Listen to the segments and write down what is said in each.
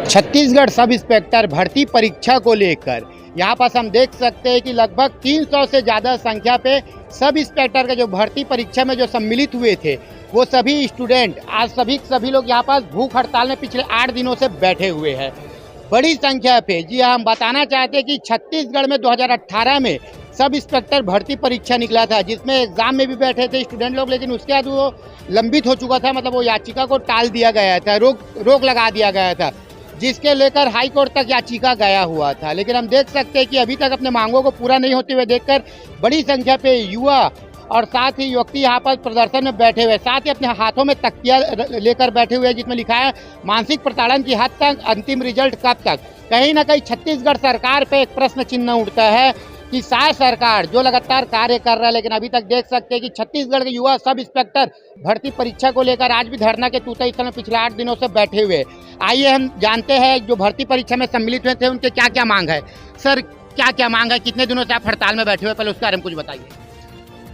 Chhattisgarh sub inspector भर्ती परीक्षा को लेकर यहाँ पास हम देख सकते हैं कि लगभग 300 से ज़्यादा संख्या पे सब इंस्पेक्टर के जो भर्ती परीक्षा में जो सम्मिलित हुए थे वो सभी स्टूडेंट आज सभी लोग यहाँ पास भूख हड़ताल में पिछले 8 दिनों से बैठे हुए हैं बड़ी संख्या पे। जी हाँ, हम बताना चाहते हैं कि छत्तीसगढ़ में 2018 में सब इंस्पेक्टर भर्ती परीक्षा निकला था जिसमें एग्जाम में भी बैठे थे स्टूडेंट लोग, लेकिन उसके बाद वो लंबित हो चुका था, मतलब वो याचिका को टाल दिया गया था, रोक लगा दिया गया था, जिसके लेकर हाई कोर्ट तक याचिका गया हुआ था। लेकिन हम देख सकते हैं कि अभी तक अपने मांगों को पूरा नहीं होते हुए देखकर बड़ी संख्या पे युवा और साथ ही युवती यहाँ पर प्रदर्शन में बैठे हुए, साथ ही अपने हाथों में तख्तियाँ लेकर बैठे हुए जिसमें लिखा है मानसिक प्रताड़न की हद तक, अंतिम रिजल्ट कब तक। कहीं ना कहीं छत्तीसगढ़ सरकार पे एक प्रश्न चिन्ह उठता है कि शायद सरकार जो लगातार कार्य कर रहा है, लेकिन अभी तक देख सकते हैं कि छत्तीसगढ़ के युवा सब इंस्पेक्टर भर्ती परीक्षा को लेकर आज भी धरना के तूते स्थल में पिछले 8 दिनों से बैठे हुए। आइए हम जानते हैं जो भर्ती परीक्षा में सम्मिलित हुए थे उनके क्या क्या मांग है। सर, क्या क्या मांग है, कितने दिनों से आप हड़ताल में बैठे हुए, पहले उसके बारे में कुछ बताइए।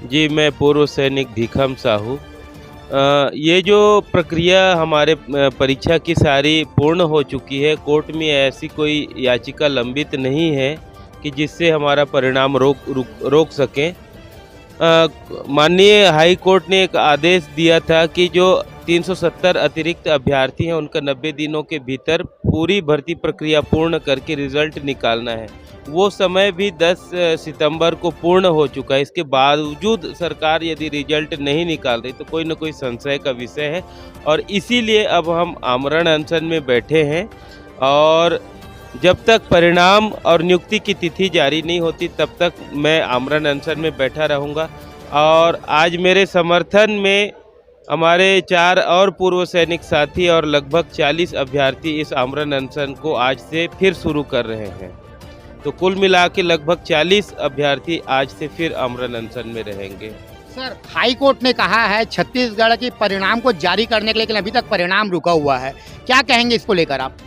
जी, मैं पूर्व सैनिक भीखम साहू। ये जो प्रक्रिया हमारे परीक्षा की सारी पूर्ण हो चुकी है, कोर्ट में ऐसी कोई याचिका लंबित नहीं है कि जिससे हमारा परिणाम रोक सकें। माननीय हाई कोर्ट ने एक आदेश दिया था कि जो 370 अतिरिक्त अभ्यर्थी हैं उनका 90 दिनों के भीतर पूरी भर्ती प्रक्रिया पूर्ण करके रिजल्ट निकालना है। वो समय भी 10 सितंबर को पूर्ण हो चुका है। इसके बावजूद सरकार यदि रिजल्ट नहीं निकाल रही तो कोई न कोई संशय का विषय है और इसीलिए अब हम आमरण अनशन में बैठे हैं और जब तक परिणाम और नियुक्ति की तिथि जारी नहीं होती तब तक मैं आमरण अनशन में बैठा रहूँगा। और आज मेरे समर्थन में हमारे 4 और पूर्व सैनिक साथी और लगभग 40 अभ्यर्थी इस आमरण अनशन को आज से फिर शुरू कर रहे हैं। तो कुल मिला के लगभग 40 अभ्यर्थी आज से फिर आमरण अनशन में रहेंगे। सर, हाई कोर्ट ने कहा है छत्तीसगढ़ के परिणाम को जारी करने के लिए, लेकिन अभी तक परिणाम रुका हुआ है, क्या कहेंगे इसको लेकर आप?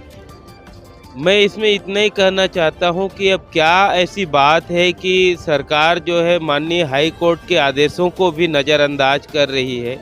मैं इसमें इतना ही कहना चाहता हूं कि अब क्या ऐसी बात है कि सरकार जो है माननीय हाई कोर्ट के आदेशों को भी नज़रअंदाज कर रही है।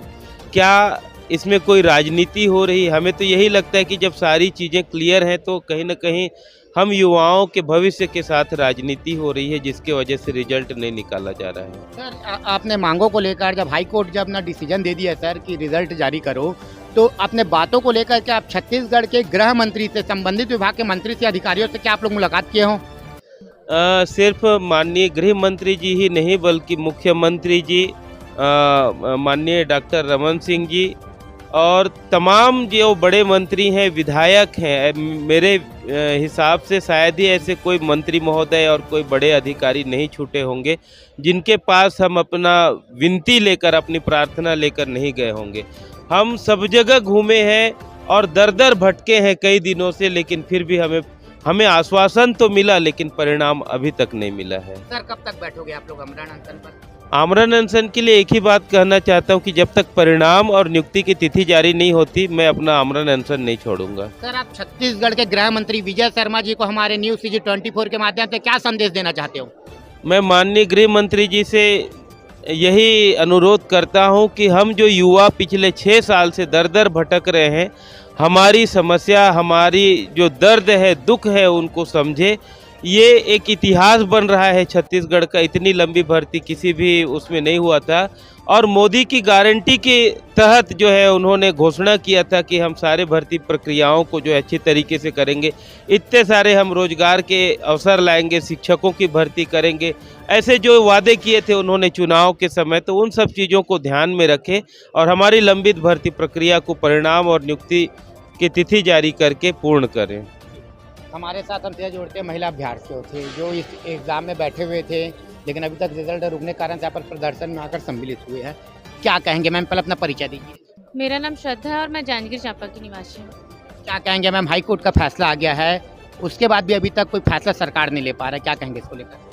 क्या इसमें कोई राजनीति हो रही है? हमें तो यही लगता है कि जब सारी चीज़ें क्लियर हैं तो कहीं ना कहीं हम युवाओं के भविष्य के साथ राजनीति हो रही है जिसके वजह से रिजल्ट नहीं निकाला जा रहा है। सर, आपने मांगों को लेकर जब हाई कोर्ट जब ना डिसीजन दे दिया सर कि रिजल्ट जारी करो, तो अपने बातों को लेकर के आप छत्तीसगढ़ के गृह मंत्री से, संबंधित विभाग के मंत्री से, अधिकारियों से क्या आप लोग मुलाकात किए हों? सिर्फ माननीय गृह मंत्री जी ही नहीं बल्कि मुख्यमंत्री जी, माननीय डॉक्टर रमन सिंह जी और तमाम जो बड़े मंत्री हैं, विधायक हैं, मेरे हिसाब से शायद ही ऐसे कोई मंत्री महोदय और कोई बड़े अधिकारी नहीं छूटे होंगे जिनके पास हम अपना विनती लेकर, अपनी प्रार्थना लेकर नहीं गए होंगे। हम सब जगह घूमे हैं और दर दर भटके हैं कई दिनों से, लेकिन फिर भी हमें आश्वासन तो मिला लेकिन परिणाम अभी तक नहीं मिला है। सर, कब तक बैठोगे आप लोग आमरण अनशन पर? आमरण अनशन के लिए एक ही बात कहना चाहता हूं कि जब तक परिणाम और नियुक्ति की तिथि जारी नहीं होती मैं अपना आमरण अनशन नहीं छोड़ूंगा। सर, आप छत्तीसगढ़ के गृह मंत्री विजय शर्मा जी को हमारे न्यूज़ CG 24 के माध्यम से क्या संदेश देना चाहते हो? मैं माननीय गृह मंत्री जी से यही अनुरोध करता हूं कि हम जो युवा पिछले 6 साल से दर दर भटक रहे हैं, हमारी समस्या, हमारी जो दर्द है, दुख है, उनको समझे। ये एक इतिहास बन रहा है छत्तीसगढ़ का, इतनी लंबी भर्ती किसी भी उसमें नहीं हुआ था और मोदी की गारंटी के तहत जो है उन्होंने घोषणा किया था कि हम सारे भर्ती प्रक्रियाओं को जो है अच्छी तरीके से करेंगे, इतने सारे हम रोजगार के अवसर लाएंगे, शिक्षकों की भर्ती करेंगे, ऐसे जो वादे किए थे उन्होंने चुनाव के समय, तो उन सब चीज़ों को ध्यान में रखें और हमारी लंबित भर्ती प्रक्रिया को परिणाम और नियुक्ति की तिथि जारी करके पूर्ण करें। हमारे साथ हमसे जुड़ते महिला अभ्यर्थियों थे जो इस एग्ज़ाम में बैठे हुए थे, लेकिन अभी तक रिजल्ट रुकने के कारण यहाँ पर प्रदर्शन में आकर सम्मिलित हुए हैं। क्या कहेंगे मैम? पहले अपना परिचय दीजिए। मेरा नाम श्रद्धा है और मैं जांजगीर चांपा की निवासी हूँ। क्या कहेंगे मैम? हाई कोर्ट का फैसला आ गया है, उसके बाद भी अभी तक कोई फैसला सरकार नहीं ले पा रहा है, क्या कहेंगे इसको लेकर?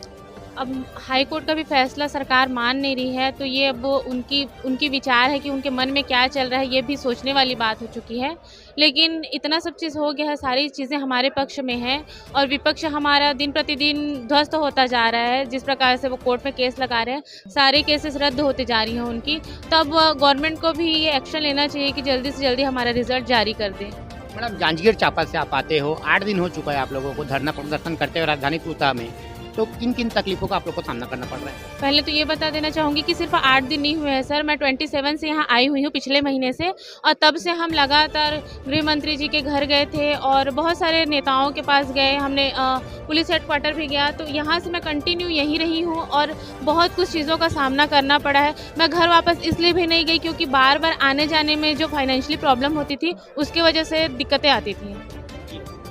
अब हाई कोर्ट का भी फैसला सरकार मान नहीं रही है, तो ये अब उनकी विचार है कि उनके मन में क्या चल रहा है, ये भी सोचने वाली बात हो चुकी है। लेकिन इतना सब चीज़ हो गया है, सारी चीज़ें हमारे पक्ष में हैं और विपक्ष हमारा दिन प्रतिदिन ध्वस्त होता जा रहा है। जिस प्रकार से वो कोर्ट में केस लगा रहे हैं, सारे केसेस रद्द होते जा रही हैं उनकी। तब गवर्नमेंट को भी ये एक्शन लेना चाहिए कि जल्दी से जल्दी हमारा रिजल्ट जारी कर दें। मैडम जांजगीर चांपा से आप आते हो, 8 दिन हो चुका है आप लोगों को धरना प्रदर्शन करते हुए राजधानी पूसा में, तो किन किन तकलीफों का आप लोग को सामना करना पड़ रहा है? पहले तो ये बता देना चाहूँगी कि सिर्फ 8 दिन नहीं हुए हैं सर, मैं 27 से यहाँ आई हुई हूँ पिछले महीने से, और तब से हम लगातार गृह मंत्री जी के घर गए थे और बहुत सारे नेताओं के पास गए, हमने पुलिस हेडक्वार्टर भी गया, तो यहाँ से मैं कंटिन्यू यहीं रही हूँ और बहुत कुछ चीज़ों का सामना करना पड़ा है। मैं घर वापस इसलिए भी नहीं गई क्योंकि बार बार आने जाने में जो फाइनेंशियली प्रॉब्लम होती थी उसकी वजह से दिक्कतें आती थी।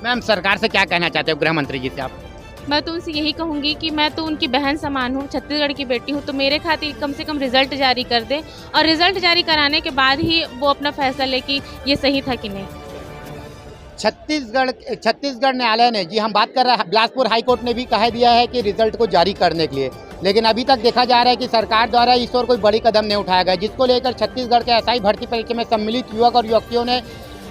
मैम सरकार से क्या कहना चाहते हो, गृह मंत्री जी से आप? मैं तो उनसे यही कहूँगी कि मैं तो उनकी बहन समान हूँ, छत्तीसगढ़ की बेटी हूँ, तो मेरे खातिर कम से कम रिजल्ट जारी कर दे और रिजल्ट जारी कराने के बाद ही वो अपना फैसला ले कि ये सही था कि नहीं। छत्तीसगढ़ न्यायालय ने, जी हम बात कर रहे हैं, बिलासपुर हाई कोर्ट ने भी कह दिया है कि रिजल्ट को जारी करने के लिए, लेकिन अभी तक देखा जा रहा है कि सरकार द्वारा इस ओर कोई बड़ी कदम नहीं उठाया गया, जिसको लेकर छत्तीसगढ़ के एसआई भर्ती परीक्षा में सम्मिलित युवक और युवतियों ने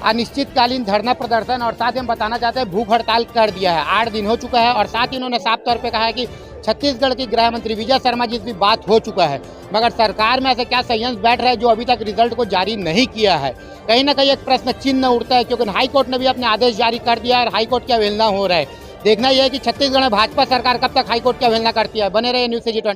अनिश्चितकालीन धरना प्रदर्शन और साथ ही हम बताना चाहते हैं भूख हड़ताल कर दिया है। 8 दिन हो चुका है और साथ ही उन्होंने साफ तौर पे कहा है कि छत्तीसगढ़ की गृह मंत्री विजय शर्मा जी से भी बात हो चुका है, मगर सरकार में ऐसे क्या संयंत्र बैठ रहा है जो अभी तक रिजल्ट को जारी नहीं किया है। कहीं ना कहीं एक प्रश्न चिन्ह उठता है, क्योंकि हाई कोर्ट ने भी अपने आदेश जारी कर दिया और हाई कोर्ट की अवहेलना हो रहा है। देखना यह है कि छत्तीसगढ़ में भाजपा सरकार कब तक हाई कोर्ट की अवहेलना करती है। बने रहे न्यूज़ से जी20।